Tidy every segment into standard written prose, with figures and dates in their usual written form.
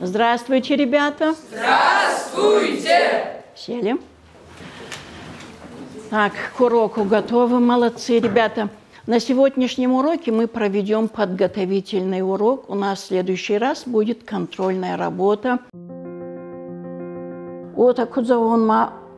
Здравствуйте, ребята. Здравствуйте! Сели. Так, к уроку готовы. Молодцы, ребята. На сегодняшнем уроке мы проведем подготовительный урок. У нас в следующий раз будет контрольная работа. Вот акузавон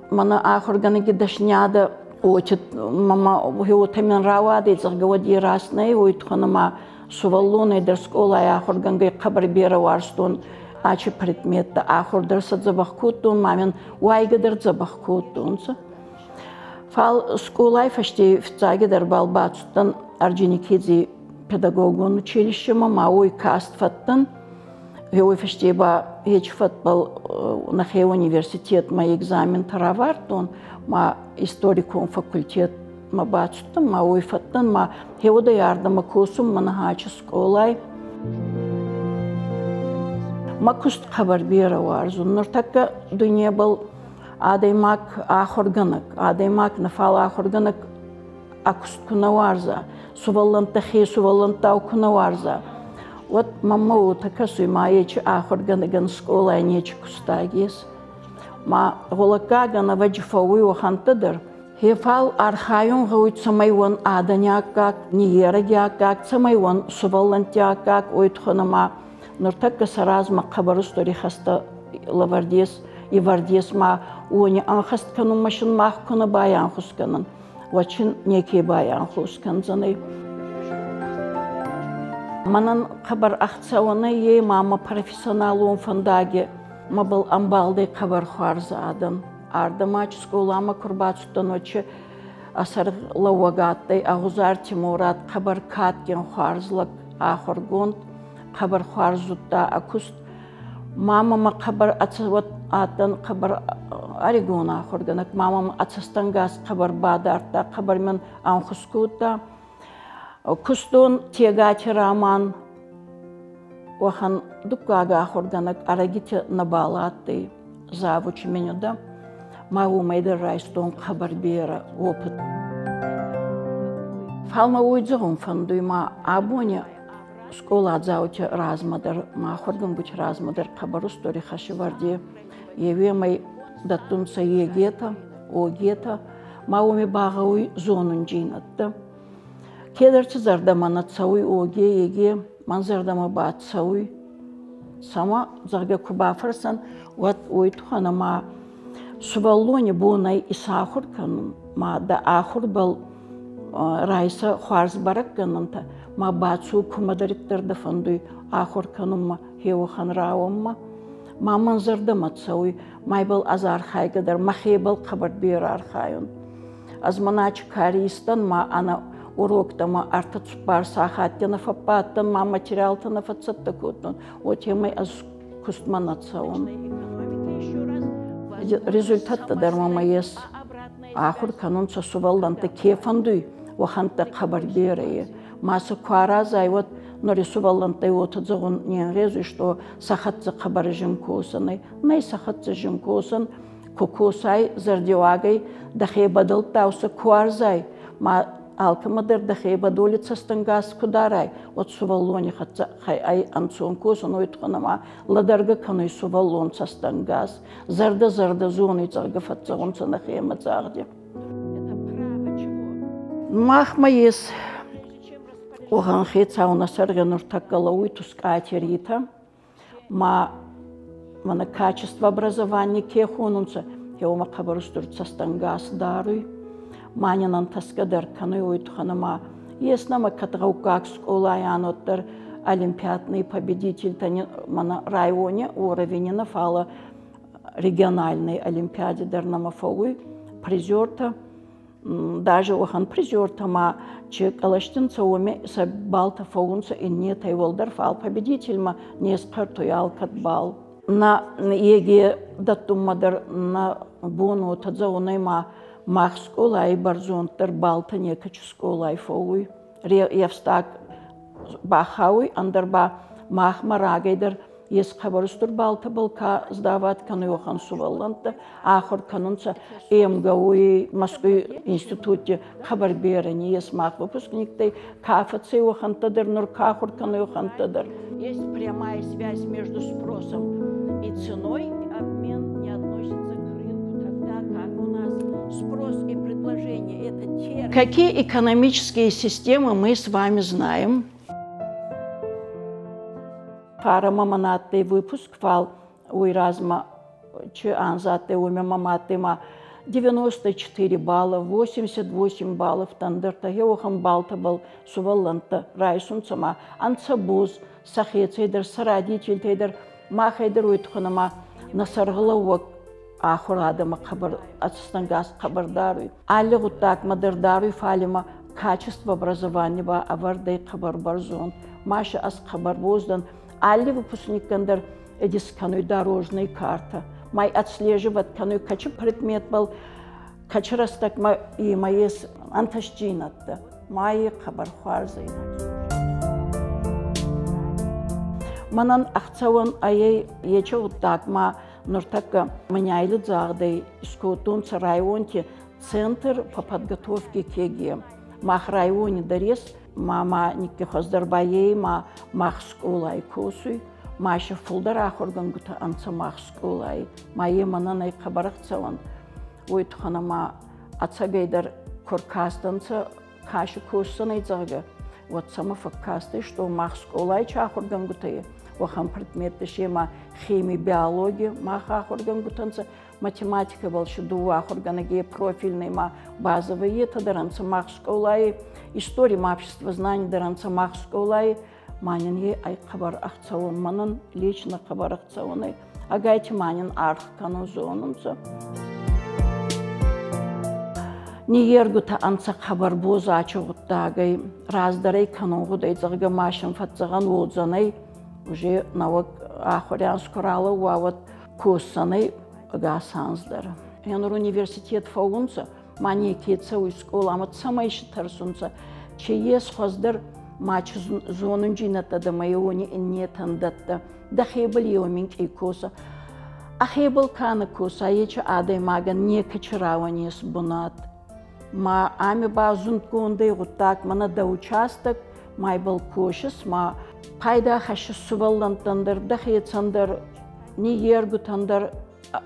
мана ахорганеги дашняда отит мама геотамен равады загвади расной ойтханама суваллоны дерскола ахорганге кабарбера варстон ачи предметта ахордер садзабахкутун мамин уайгадер забахкутунса. Фал сколай фашти в цаге дербалбатстан арджиникидзи педагогон училище мама ой кастфаттан. Я фашти ба футбол на университет ма экзамен таравартон ма историкум факультет ма бачтан ма ой фаттан ма хеода ярдама косум манахачи сколай ма куст хабар бера варзун нуртакка дуния был адаймак ахорганак адаймак нафал ахорганак акуст кунаварза сувалланта хе сувалланта кунаварза. Вот мама утакасуй маечи ахорганаган сколай нечи кустагис. Ма голакагана ваджифауи вахантадыр. Хефал архаюн гауит самайван аданякак, ниерагякак, самайван сувалантякак, ойтханама. Нуртакка саразма кабарустори хаста лавардес и вардес ма уони анхасткану машин махкана баян хусканан. Вачин неки баян хусканзаны. Манан хабар ахцауна е мама профессионалун фандаге ма был амбалды хабар харзадан ардамач сколама курбачтан очи асар лавагаттай агузар тимурат хабар каткен харзлак ахоргон хабар харзутта акуст мама ма хабар ацват атан хабар аригона ахорганак мама ацастангас хабар бадарта хабар мен анхускута Кустон тягати роман, охан дукага хорганак арагите набалаты завучи меня да, маву майда райстон хабарбера опыт. Фалма уйдзогон фандуйма абоня школа адзаучи размадар, ма хорган буч размадар хабарустори хашиварди, еве май датунса егета, огета, мауми багауи зонунджинатта. Кедерчи зардамана цауи оге еге ман зардама баат цауи сама зарга кубафарсан вот ойтхана ма суваллони бунай исахур канун ма да ахур бал райса хварз барак канунта ма баатсу кумадариттер да фандуй ахур канун ма хеохан раум ма ман зардама цауи май бал азар хайгадар махе бал хабар бер архайун азманач каристан ма ана уроктама артацпар сахаттена фапаттан ма материалтана фацаттакутун отемай аз кустманатсаун результатта дармама ес ахур канун сувалланта кефандуй ваханта хабар берее маса кваразай вот нори сувалланта отадзагун ненрезу что сахатца хабар жимкосанай най сахатца жимкосан кокосай зардивагай дахе бадал тауса кварзай ма алкамадер дахе бадолица стангас кударай от суваллони хатца хай ай анцон косон ойтханама ладарга каной суваллон цастангас зарда зоны царга фатцагон цанахе мацарди. Махма ес охан хецауна сарганур такала уйтускатерита ма мана качество образования кехонунца еома хабарустур цастангас даруй манянан таскадар каной ойтханама еснама катгаукак сколаяноттар олимпиадный победитель тани мана районе уровень нафала региональной олимпиаде дарнама фауи призерта даже охан призерта ма чек алаштинца оме сабалта фаунца и не тайволдар фал победитель ма не спартуял катбал на еге датумадар на бону тадзаунай ма мах сколай барзонтар балта некачу сколай фауи явстак бахауи андарба мах марагайдар Ес хабарыстыр балты балка сдават кануохан сувалланта, ахор канунца МГУ Москвы институте хабар берени ес мах выпускниктэй КФЦ ухантадыр, Нуркахур кануохантадыр. Есть прямая связь между спросом и ценой. Обмен не относится к рынку, тогда как у нас спрос и предложение это те. Какие экономические системы мы с вами знаем? Пара маманатый выпуск фал уйразма че анзаты уме маматыма 94 балла, 88 баллов тандырта еохам балта бал сувалланта райсунцама анцабуз сахецейдер сарадичилтейдер махайдер уйтханама насаргалауак ахурадама хабар ацстангас хабардаруй али гутак мадырдаруй фалима качество образования ба авардай хабар барзон маша ас хабар боздан али выпускникандер эдисканой дорожной карта май отслеживать каной качу предмет был качрастак и маес анташчинатта май хабар харзайна манан ахцаван ай ечо так ма нуртака маняйлы загдай скотун районте центр по подготовке к ЕГЭ мах районе дарес мама нике хоздарбаей мах скулай косуй маша фулдар ахорган гута анца мах скулай мае мананай хабарахцаван уйтханама ацагайдар коркастанца каши косанай зага вот сама факкасты что мах скулай чахорган гутае вахам предметы шема химия биология мах ахорган гутанца математика волшебству ахорганаге профильный базовые это даранца мах скулай история общества знаний даранца мах скулай манин е ай хабар ахцавон манан лично хабар ахцавонай агайте манин арх канозонунца Ниергута анца хабар боза ачугуттагай раздарай каногудай зага машин фатзаган водзанай уже навак ахорян скорала уават косанай гасанздар. Янур университет фаунца мани кетса уй школа амат самайши тарсунца чеес хоздар мач зонун жинатада майони инне тандатта дахебл йоминг икоса ахебл кана коса еча адай маган не качраванес бунат ма ами базун кондай гутак мана да участок майбал кошес ма пайда хаши суваллантандар дахецандар не ергутандар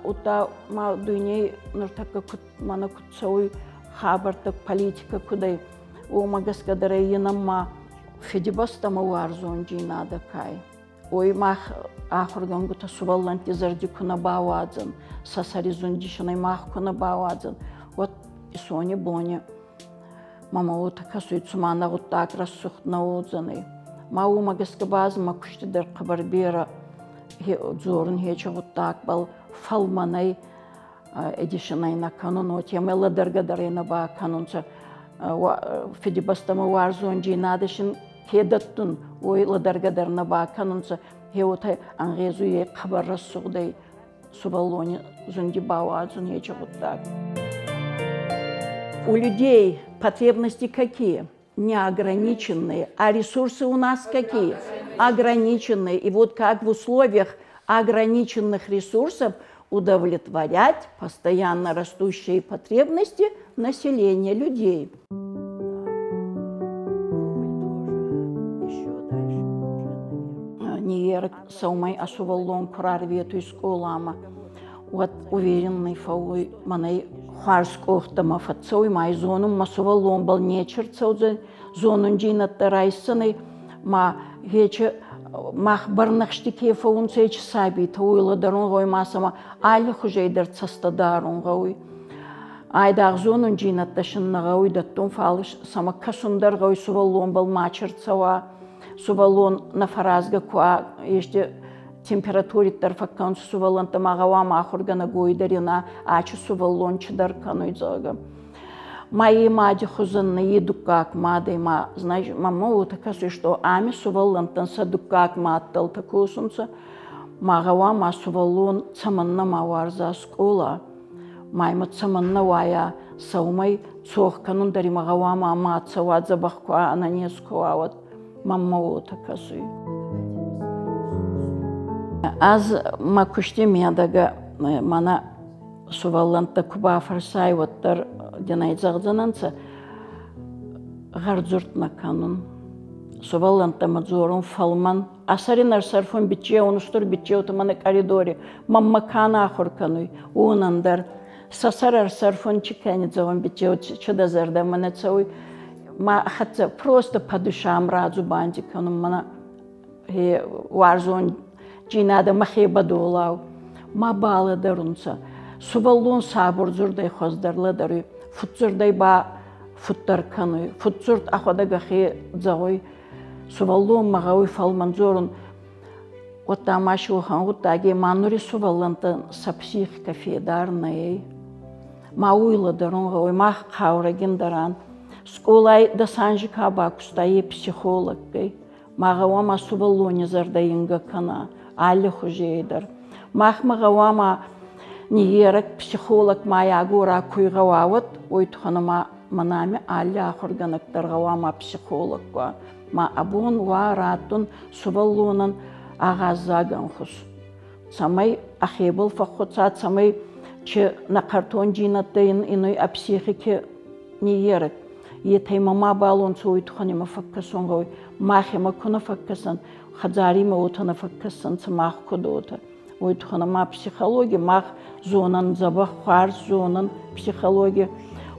ута ма дуйней нуртака мана кутсауй хабартак политика кудай о магаскадаре янамма федибастама варзон джинада кай ой мах ахурган гута сувалланти зарди куна бавадзан сасаризун дишанай мах куна бавадзан вот сони бони мама вот касуй цумана вот так рассухтна удзаны мау магаскабаз макуштидар хабарбера зорн хеча вот так бал фалманай эдишанай на канон темела даргадарена ба канонца федибастама варзон джинадашин хедаттун ой ладаргадарна ба канонца хеотай ангезуе хабар рассугдай субалони зунди бавадзун хеча вот так. У людей потребности какие? Неограниченные. А ресурсы у нас какие? Ограниченные. И вот как в условиях ограниченных ресурсов удовлетворять постоянно растущие потребности населения людей. Ниерк саумай асуваллон курарвету из колама. Вот уверенный фауй манай харскохтама фатсой май зонум масуваллон бал нечерцаузе зонун джинатта райсанай ма хече мах барнахштике фаунцеч саби тауила дарун гой масама али хужейдер цастадарун гой айдаг зонун джинатта шиннагой даттун фалыш сама касундар гой суваллон бал мачерцава суваллон на фаразга куа еште температуриттар факкан сувалланта магавама ахургана гойдарина ачу суваллончидар кануйзага мои мади хузанна едукак мадой ма знаешь мама вот такая что ами суваллантан садукак маттал такусунца магавама суваллон цаманна маварза скола майма цаманна вая саумай цох канун дари магавама мацавадза бахква ананескуа вот мама вот такая Az ma kuşti miyadaga mana suvallanta kuba farsay wattar denay zagdanansa гарзуртна канун сувалланта мадзорун фалман асаринар сарфун биче онустур биче отманы коридоре мамма кана ахуркануй унандар сасарар сарфун чикани заван биче чуда зарда манацауй ма хатса просто по душам разу банди канун мана варзон джинада махеба долау ма бала дарунца суваллун сабур зурдай хоздарлы даруй футзурдай ба футтар кануй футзурт ахвада гахи загой суваллун магауй фалманзорун оттамашу хангутаги манури сувалланта сапсихика федарнай мауйла дарун гауй мах хаврагин даран сколай да санжи кабакустай психолог гай магавама суваллуни зардайинга кана али хужейдар мах магавама ниерак психолог маягура куйгавават ойтханама манами али ахурганактаргавама психолог ма абун варатун суваллунан агазаган хус самай ахебл фахуцат самай че на картон джинаттайын иной апсихике ниерак етаймама балон суйтханима факкасонгой махима куна факкасан хазарима утана факкасан самах кудота ойтханама психология мах зонан забах хар зонан психология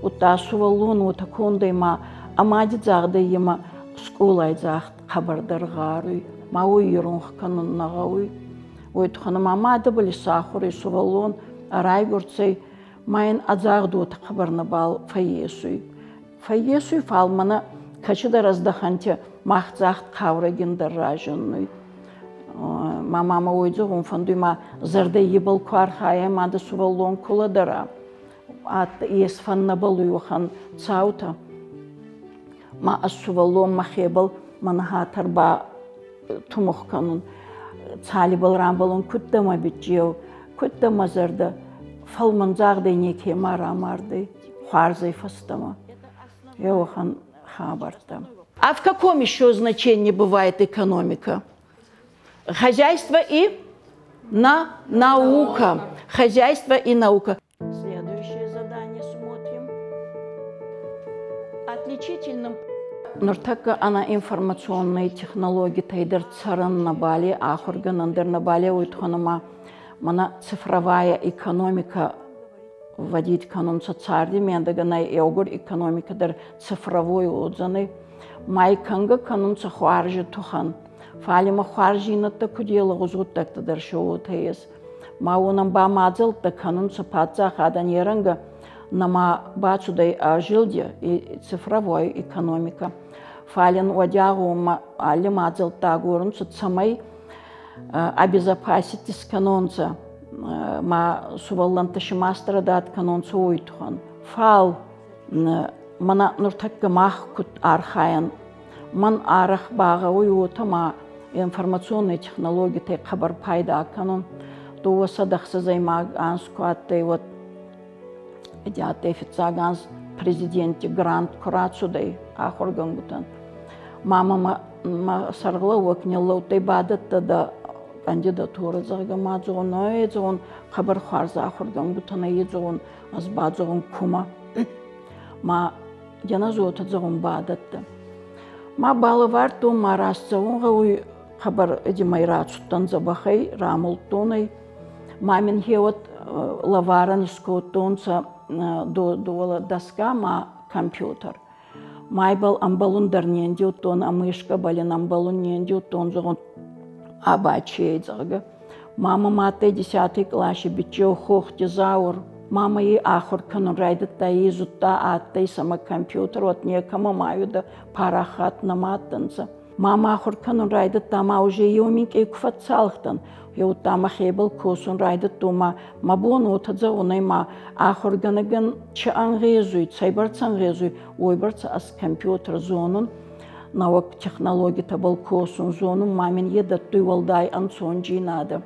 ута суваллун ута кондайма амади загдайма скулай захт хабардаргаруй мауй юрунх канун нагауй ойтханама мада бали сахури суваллун арайгурцей майн азагдут хабарнабал фаесуй фаесуй фалмана качыда раздаханте мах захт хаврагин дарражунуй мама ойдзугун фандуйма зарда ебал квархая мада суваллун куладара ат ес фаннабалуйхан цаута ма асуваллун махебал манахатар ба тумух канун цалибал рамбалун куттама бичеу куттама зарда фалманзагдай неке марамарды харзай фастама еохан хабарта. А в каком еще значении бывает экономика? Хозяйство и наука. Хозяйство и наука. Следующее задание смотрим. Отличительным нуртака она информационные технологии тайдер царан на Бали, ахурганандер на Бали уйтханама мана цифровая экономика вводить канун социальный мендаганай еогур экономика дар цифровой отзаны майканга канун сахуаржи тухан фалима хуаржината кудела гузгуттакта дар шоутайс маунам ба мазал та канун сапатса хаданеранга нама бацудай ажилде и цифровой экономика фалин одягу али мазал тагурун самай обезопасить канунца ма сувалланта шимастра дат канунца уйтхан фал мана нуртакка мах кут архаян ман арах бага уютама информационные технологии те хабар пайда канун то садахса займаг анскуатте вот идиате официаганс президенти грант курацудай ахоргангутан мама саргла вакнелла утай бадатта да кандидатура загама зоной зон хабар харза ахоргангутана езон азбазон кума ма яназота зон бадатта ма балаварту марасцаунга уй хабар эдимайрацуттан забахай рамултонай мамин хевот лаваран скотонца до доска ма компьютер майбал амбалун дарнендиу тон амышка балин амбалун нендиу тон зон абачей зага мама мате 10 классе бичо хохти заур мама и ахур канун райдат таи зутта аттай сама компьютер от некама маю да парахат наматтанца мама ахур канун райдат тама уже юминке куфатсалхтан eu tama hebel kosun rayda tuma mabon otadza onay ma ahorganagan çan rezui cyberçan rezui oybarça as computer zonun навык технологии табал коsun zonun mamin yeda tuyvalday an sonji nada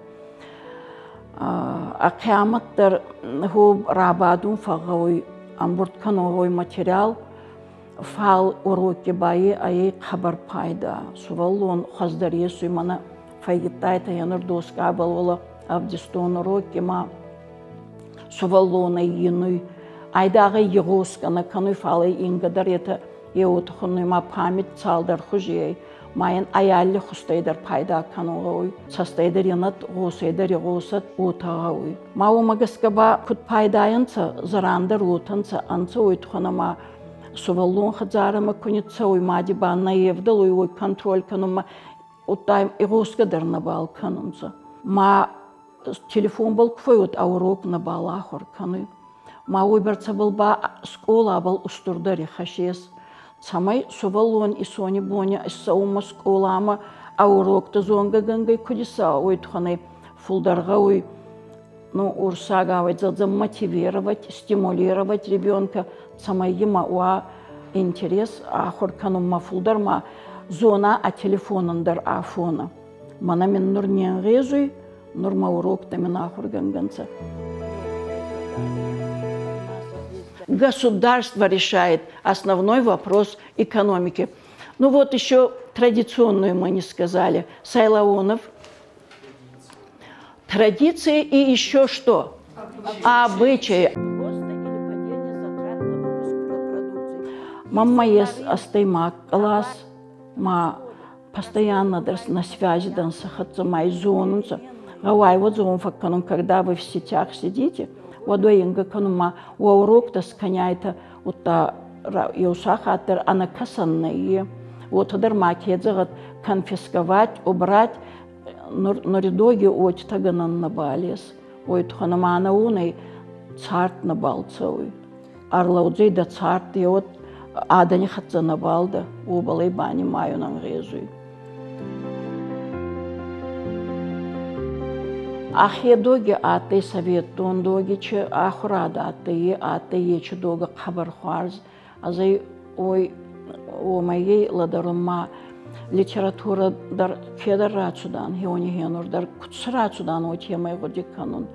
a kıyamattır hu rabadun fagawi amburt kanoy материал фал уроки bayi ayı haber payda suvallon xazdariye suymana файгитайта янур доска балола авдистон уроки ма суваллона иной айдага егоскана кануй фалы ингадар это еутхуны ма память цалдар хужей майын аялли хустайдар пайда кануой састайдар янат госайдар егосат утагауй мау магаскаба кут пайдаянца зарандар утанца анца уйтхуна ма суваллон хазарама кунитца уй мади банна евдал уй контроль канума утайм егоскадар набал канунца ма телефон был кфойот аурок набал ахор кануй ма уйбарца был ба школа был устурдари хашес самай суваллон и сони боня саума школама аурокта зонга гангай кудиса уйтханы фулдарга уй ну урсагавать замотивировать стимулировать ребенка самай ема уа интерес ахор канума фулдарма зона а телефонандар афона мана мен нур ненгезуй нурма урокта мен ахор ганганца. Государство решает основной вопрос экономики. Ну вот еще традиционную мы не сказали. Сайлаонов. Традиции и еще что? Обычаи. Мама есть астаймак класс. Ма постоянно на связи с моей зоной. Гавай вот зон факканун, когда вы в сетях сидите. Водой инга канума урок да сканяйта утта юсахатер анакасанные вот удар македзагат конфисковать убрать норидоги от таганан набалес ой тханамана уной царт набалцой арлаудзей да царт и от адани хатса набалда убалай бани маю нангезуй. Ахедоги аты советон доги че ахурада аты ече дога хабар хуарз азай ой о моей ладарума литература дар кедар рачудан хеони хенур дар кутсрачудан о темай годи канун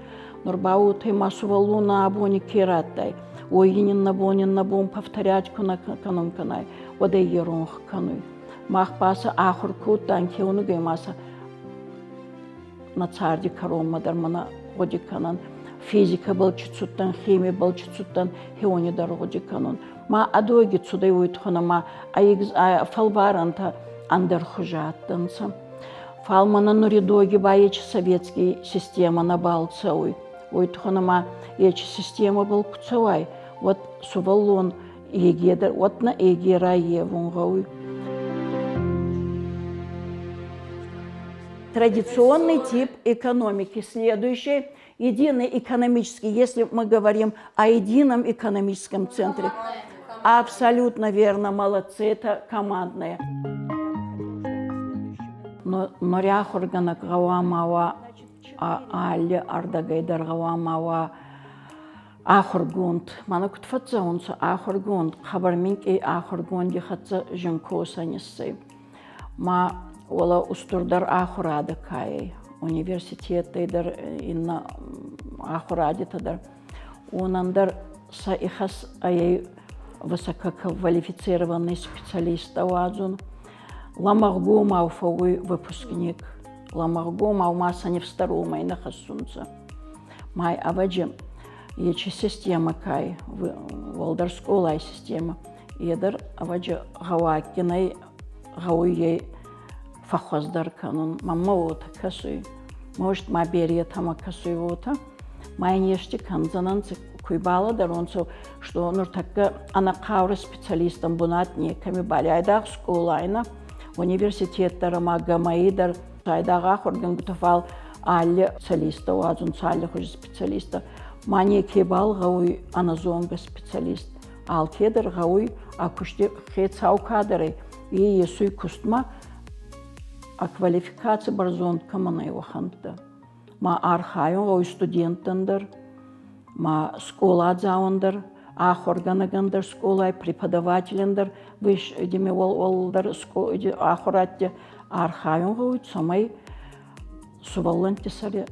нурбау ты масувалу на абони кератай ойинин на бон повторять куна канун канай одай еронх кануй махпаса ахуркут тан хеону геймаса на царди карома дармана годи канан физика был чуцуттан химия был чуцуттан хеони дар годи канун ма адоги цудай уйтхана ма фалбаранта андер хужаттанца фалмана нуридоги баечи советский система на балцауй уйтхана ма ечи система был куцавай вот суваллон егедер вот на егера евунгауй. Традиционный тип экономики. Следующий – единый экономический. Если мы говорим о едином экономическом центре, абсолютно верно, молодцы, это командное. Но норяхургана гавамава алли ардагайдар гавамава ахургунд. Мана кутфатса унса ахургунд. Хабарминг и ахургунди хатса жинкоса ниссы. Ма ола устурдар ахурада кай университеттейдар инна ахурадитадар онандар саихас ай высококвалифицированный специалист авазун ламаргома уфовый выпускник ламаргома умаса не встарума и нахасунца май аваджи ечи система кай волдар школа система едар аваджи гавакинай гауей фахоздар канун мама вот касуй может ма берет тама касуй вот май нешти канзананцы куйбала даронцо что нур такка ана кавры специалистам бунат не ками балайдах школайна университеттар магамаидар сайдага хорган гутафал алли специалиста уазун салли хуж специалиста мане кебал гауй аназонга специалист ал кедер гауй акушти хецау кадры и есуй кустма а квалификация барзон камана его ханта. Ма архайон ой студентандар, ма школа заундар, ахорганагандер школа преподавателендар, виш идеме волдар ахоратте архайон ой самай сувалантисаре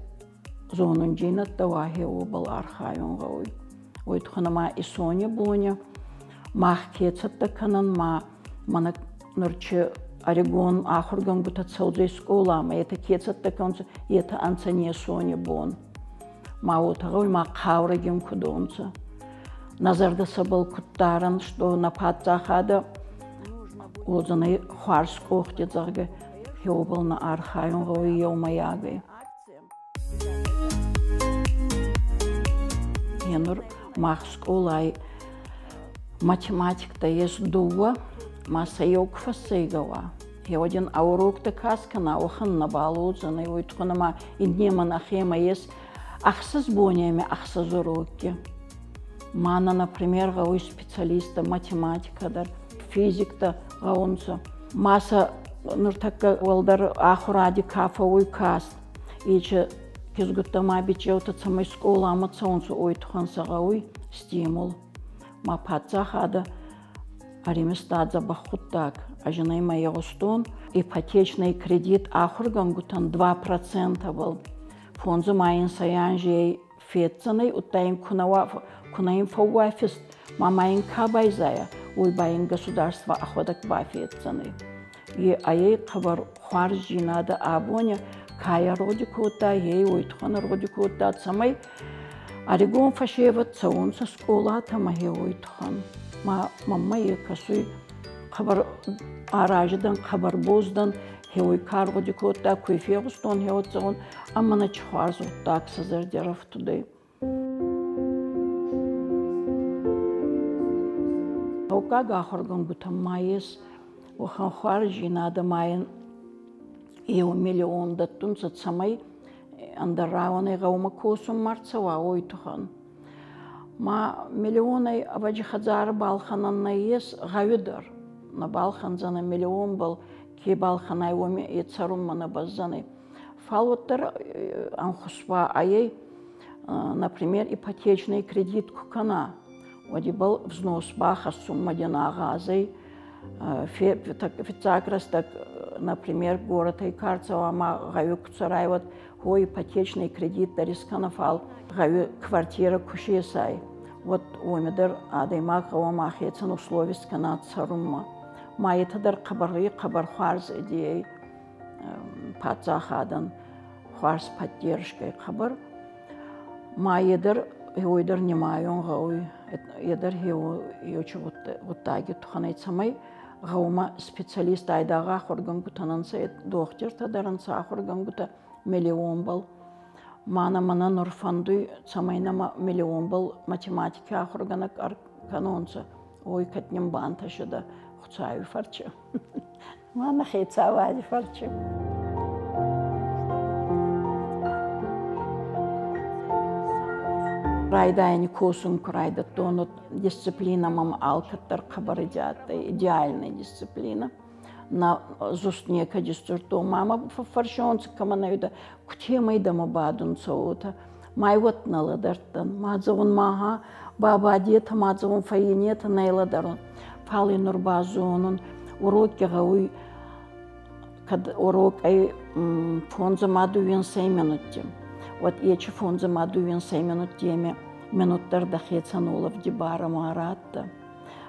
зонунджина тавахи обал архайон ой. Ой тханама исоня боня, мах кецатта канан ма мана нурче Орегон ахурган гута цаудзей сколама, это кецат таконца, это анцане сони бон. Ма отагой ма каврагим кудонца. Назарда сабал куттаран, что на патцахада озаны хуарскохте зарга хеобал на архайон гой еумаягой. Енур мах сколай математик-то есть дуа, масайок фасейгава. Я один аурок такаска на охан на балузан, и вот ханама и днема на хема есть ахсас бониями, ахсас уроки. Мана, например, гауй специалиста математика, дар физик-то гаунца. Маса нуртака валдар ахуради кафауй каст. Иче кизгуттама бичеута цамай скола амацаунцу ойтханса гауй стимул. Ма пацахада ариместадза бахуттак. А жена моя гостон, ипотечный кредит ахурган гутан 2% был. Фонзу майын саянжей фетцаный, утаим кунаим фауафист, мамайын кабайзая, уйбайын государства охоток бафетцаный. И ей хабар хуаржи надо абоня, кая родикута, ей уйтхан родикута, самай Орегон фашева цаунца скола тамахе уйтхан. Мамма ей касуй хабар араждан, хабар боздан, хеой карго дикота, куйфегустон, хеоцон, а мана чхарзу так сазардеров тудей. Аукага ахорган гутам майес, ухан хуаржи надо майен, еу миллион даттунцат самай, андараваны гаума косум марцава ойтухан. Ма миллионай аваджихадзар балханан наес гавидар. На балхан зана миллион был, ки балханай уми и царумма на баззаны. Фалоттер анхуспа ай, например, ипотечный кредит кукана. Води был взнос баха сумма динагазой. Фицакрас так, например, город Айкарцева, ма гавю куцарай вот, ой, ипотечный кредит дарисканафал, гавю квартира кушесай. Вот умидер адаймак гавамахецан условист канат царумма. Майетадар кабары кабар хуарз идеей пацахадан хуарз поддержкой кабар. Майедер ойдер немайон гауй едер йочу вот таги туханай самай гаума специалист айдага хорган гутананса доктор тадаранса хорган гута миллион был. Мана нурфандуй самайна миллион был математика хорганак канонца. Ой, катнем банта шуда. Хуцаю фарчу. Мана хейцавади фарчу. Райдайни косум крайда тонут дисциплина мам алкаттар кабаридята, идеальная дисциплина. На зустнека дистурто мама фаршонца каманайда кутемай дама бадун соута. Май вот наладартан, мадзавун маха, баба дета мадзавун фаинета найладарун. Фали нурбазонун, уроки гауй, кад урок ай фонза мадувин 7 минут. Вот ечи фонза мадувин 7 минут теме, минуттар дахецанулов дибара маратта.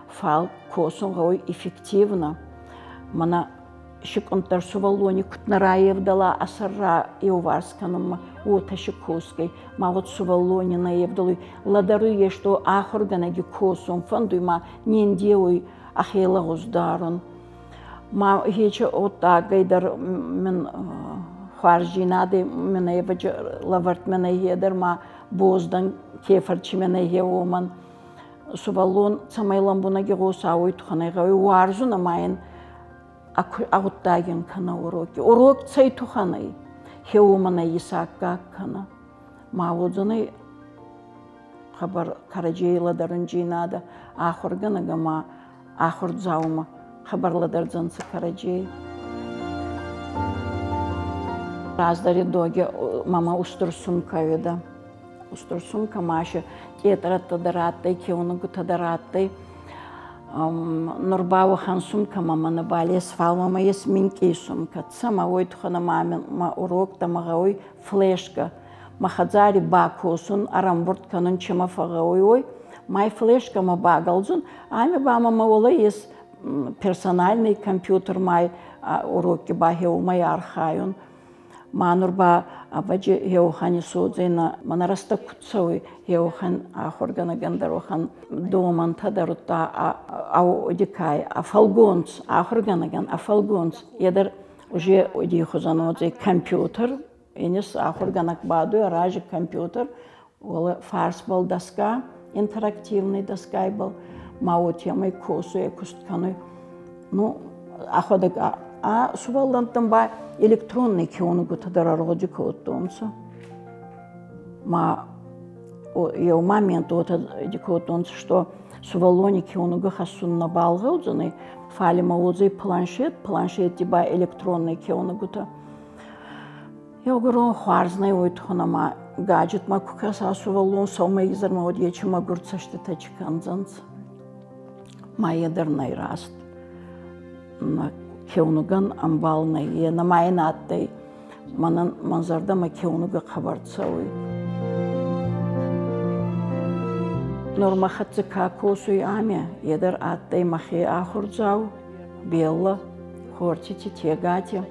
Фал косун гауй эффективно. Мана шиконтар сувалони кутнараев дала асарра и уварсканам ота шикоской. Ма вот сувалони наевдалуй ладаруе, что ахорганаги косум фандуй ма ниндеуй ахела гуздарун. Ма хече ота гайдар мен хуаржинады мене еваджи лаварт мене едер ма боздан кефарчи мене евоман. Сувалон самайламбунаги госа ойтуханайга уарзуна майен агуттаген кана уроки. Урок цайтуханай. Хеумана исакка кана. Мавудзанай хабар караджейладарын жинада. Ахурганага ма ахурдзаума. Хабарладарdzansı караджей. Раздари доги мама устурсумка вида. Устурсумка маша кетрата дараттай, кеунугу тадараттай. Нурбау хан сумка мама на бале свал мама есть минки сумка. Сама ойтхана мамин ма урок тамагауй флешка. Махадзари бакосун арамбурт канун чема фагауй ой. Май флешка ма багалзун. Ами ба мама ола есть персональный компьютер май уроки ба хеумай архайон. Манурба абаджи хеухани судзина манараста кутсауи хеухан ахоргана гандарохан доман тадарута ау дикай афалгонц ахорганаган афалгонц едер уже одихозанодзе компьютер инес ахорганак баду ражи компьютер ола фарсбал доска интерактивный доска был мау темой косу якустканы ну аходак суваллантан ба электронный кионугу тадараргоджи коттонсо ма я в момент вот дикоттонсо что суваллони кионугу хасунна балгаудзаны фалима удзы планшет ба электронный кионугута я говорю харзный ойтхонама гаджет ма кукаса суваллон сома изерма одьечи ма гурцашты тачканзанц ма ядерный раст на кеунуган амбалный е на майнаттай манан манзарда ма кеунуга хабарцауи норма хатцка косуи аме едер аттай махи ахурзау белла хорчити тегати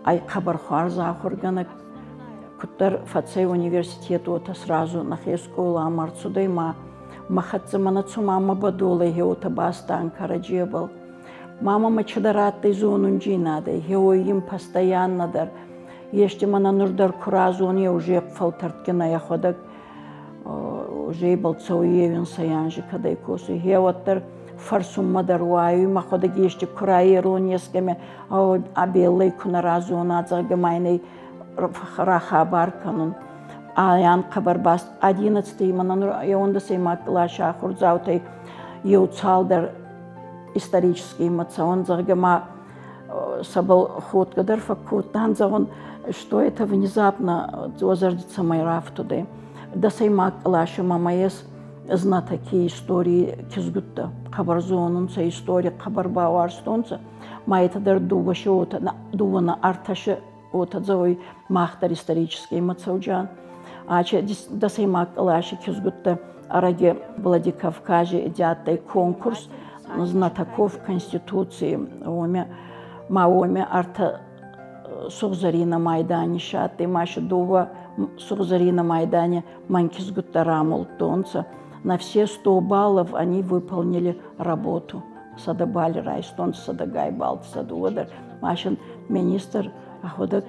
ай хабар харза ахурганак куттар фацей университет ота сразу на хескола амарцудай ма махатца манацума мабадулай хеота бастан караджебал мама мачадараттай зонунджи надо, хео им постоянно дар. Еште мана нурдар куразоне уже фалтарткина яходак, уже балцау евен саянжи кадай косу. Хеоттар фарсумма даруаю, маходак еште кураеронесками, абеллай кунаразона загамайной рахабар канун. Аян хабар баст 11-й мана яонда сеймак лаша хурзаутай еуцалдар исторический эмоцион загама сабал ход кадар факутан загон что это внезапно возродится майраф туды да сеймак лаша мамаес знатоки истории кизгутта хабарзонун са история хабарба варстонца майтадар дувашота дувана арташа ота завой махтар исторический эмоцион ача да сеймак лаша кизгутта араге Владикавказе идяттай конкурс знатоков Конституции, маоме арта сугзари на Майдане шаты, маша дува сугзари на Майдане манкис гуттарамул тонца. На все 100 баллов они выполнили работу. Садабали райстон, садагай балт, садуодар. Машин министр аходак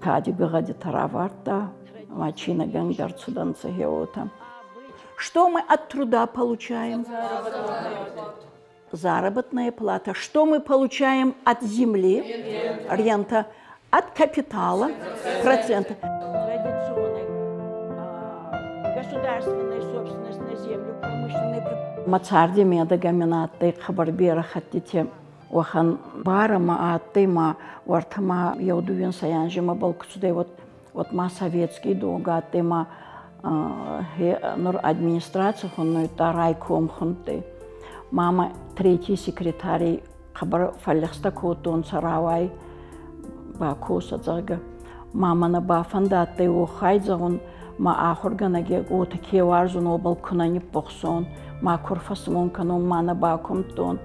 кади гради тараварта, мачина гангарцуданца геота. Что мы от труда получаем? Заработная плата. Что мы получаем от земли? Рента. От капитала? Проценты. Традиционной государственной собственности на землю, промышленной. Мацарди медагаминатты хабарбера хаттите охан барама аттыма вартама яудуен саянжима балкусудай вот ма советский долга аттыма нур администрация хунну райком хунты. Мама 3-й секретарь хабар фаллахста котон саравай ба коса зага. Мама на ба фандатты охай загон ма ахурганаге ота кеварзун обал кунани похсон. Ма курфасмон канон мана ба комтон.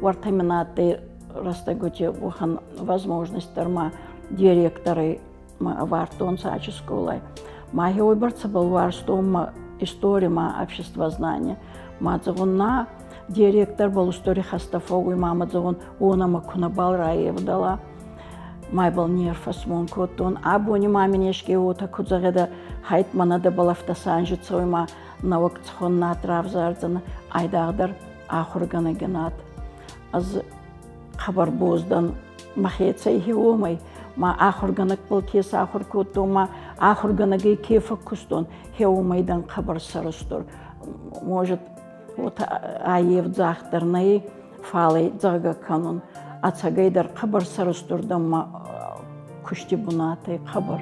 Вартаминатты растаготе охан возможность тарма директоры вартон сачи школой. Ма хеойбарца был варстом история ма обществознания. Ма загонна директор был история хастафовый мама загон она макунабал раев дала. Май был нерфасмон котон. Абони маминешки ота кудзагеда хайт манада был автосанжицой ма навакцхон натравзардзана айдагдар ахургана генат. Аз хабар боздан махецай хеомай. Ма ахурганак был кес ахур котома ахурганаги кефа кустон хеомайдан хабар сарустор. Может вот аев захтарнай фалай зага канун ацагайдар хабар сарустурдан ма кушти бунатай хабар.